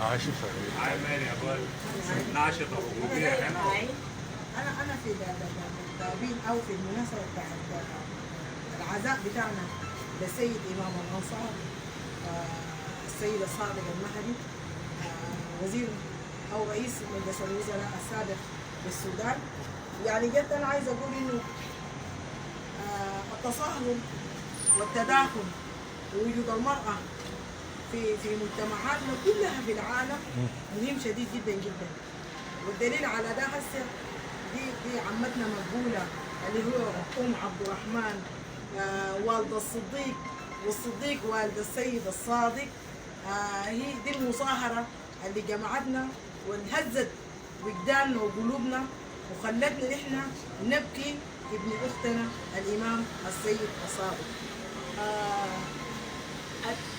شوف هاي مالي أقول ناشطة حقوقية هنا. انا في التأبين او في المناسبه بتاعت العزاء بتاعنا للسيد امام الانصار، السيد الصادق المهدي، وزير او رئيس مجلس الوزراء السابق للسودان. يعني جد انا عايزه اقول انه التصاهل والتداخل ووجود المراه في مجتمعاتنا كلها في العالم مهم شديد جدا جدا. والدليل على ده هسه دي عمتنا مقبوله اللي هو عبد الرحمن، والد الصديق، والصديق والد السيد الصادق. هي دي المصاهره اللي جمعتنا وانهزت وجداننا وقلوبنا وخلتنا نحن نبكي ابن اختنا الامام السيد الصادق.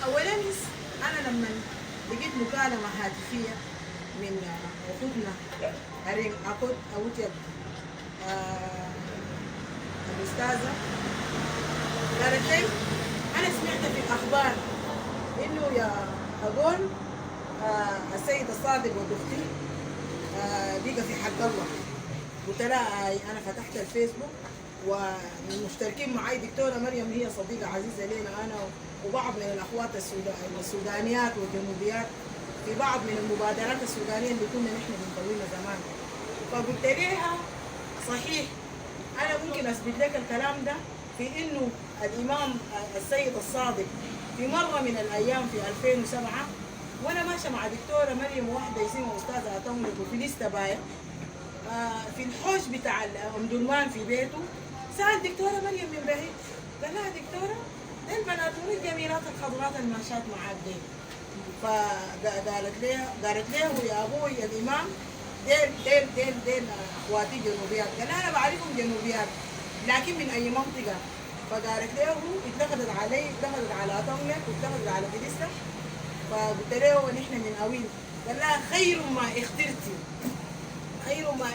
اولا انا لما لقيت مكالمه هاتفيه من اخوتنا هرين اخوت اوتيب الاستاذه، قالت لي انا سمعت في الاخبار انه يا اقول السيد الصادق واختي بقى في حق الله. قلت لها انا فتحت الفيسبوك والمشتركين معي دكتوره مريم، هي صديقه عزيزه لنا انا وبعض من الاخوات السودانيات والجنوبيات في بعض من المبادرات السودانيه اللي كنا نحن بنطويها زمان. فقلت لها صحيح انا ممكن اثبت لك الكلام ده في انه الامام السيد الصادق في مره من الايام في 2007 وانا ماشيه مع دكتوره مريم واحده اسمها استاذه اتملك وفي لسه باية في الحوش بتاع ام دلمان في بيته، سال دكتوره مريم من بعيد قال لها دكتوره دي البنات من الجميلات الخضرات الماشات معاك دي. قالت له يا ابوي الامام ديل اخواتي جنوبيات. قال لها انا بعرفهم جنوبيات لكن من اي منطقه؟ فقالت له اتخذت على طملك واتخذت على فلسطين. فقلت له نحن من اويل. قال لها خير ما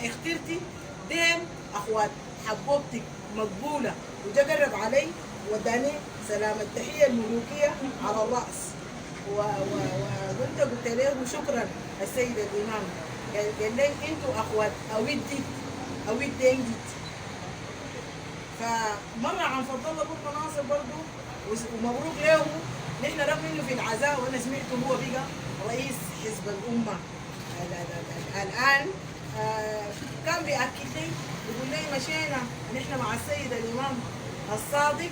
اخترتي دين اخوات حبوبتك مقبوله. وجا قرب علي وداني سلام التحيه الملوكيه على الراس. قلت له شكرا السيد الامام. قال لي انتوا اخوات اويد دينجيت. فمره عن فضل الله ابو مناصر برضه ومبروك له. نحن رغم انه في العزاء وانا سمعته هو بقى رئيس حزب الامه الان، كان بيأكد لي يقول لي مشينا نحن مع السيد الامام الصادق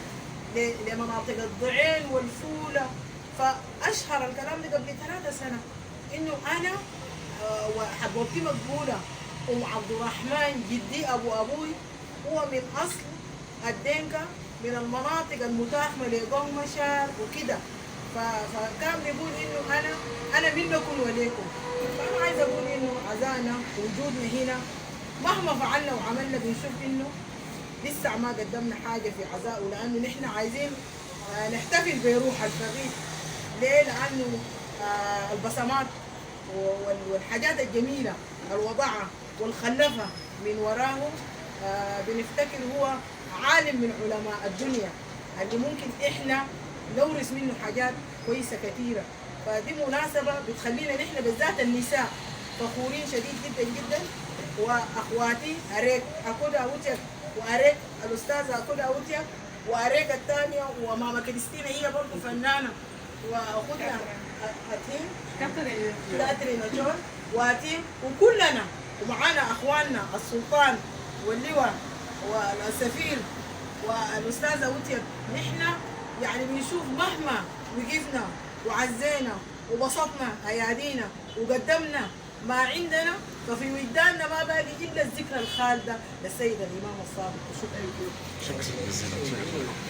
لمناطق الضعين والفوله. فاشهر الكلام ده قبل 3 سنين انه انا وحبوبتي مقبوله عبد الرحمن جدي ابوي هو من اصل الدنكا من المناطق المتاخمه لقوم مشار وكده. فكان بيقول انه انا منكم وليكم. فانا عايزه اقول انه عزانا ووجودنا هنا مهما فعلنا وعملنا بنشوف انه لسه ما قدمنا حاجه في عزائه، لانه نحن عايزين نحتفل بروح الفقيد. ليه؟ لانه البصمات والحاجات الجميله الوضعها والخلفه من وراه بنفتكر هو عالم من علماء الدنيا اللي ممكن احنا نورث منه حاجات كويسه كثيره. فدي مناسبه بتخلينا نحن بالذات النساء فخورين شديد جدا جدا. واخواتي اريك اكودا اوتيك واريك الاستاذه اكودا اوتيك واريك الثانيه وماما كريستينا هي برضه فنانه، واخوتنا اتيم كاترين اجون واتيم وكلنا ومعانا اخواننا السلطان واللواء والسفير والاستاذه اوتيك. نحن يعني بنشوف مهما وقفنا وعزينا وبسطنا ايادينا وقدمنا ما عندنا ففي وجداننا ما باقي الا الذكرى الخالده للسيد الامام الصادق. شكرا. شكرا جزيلا.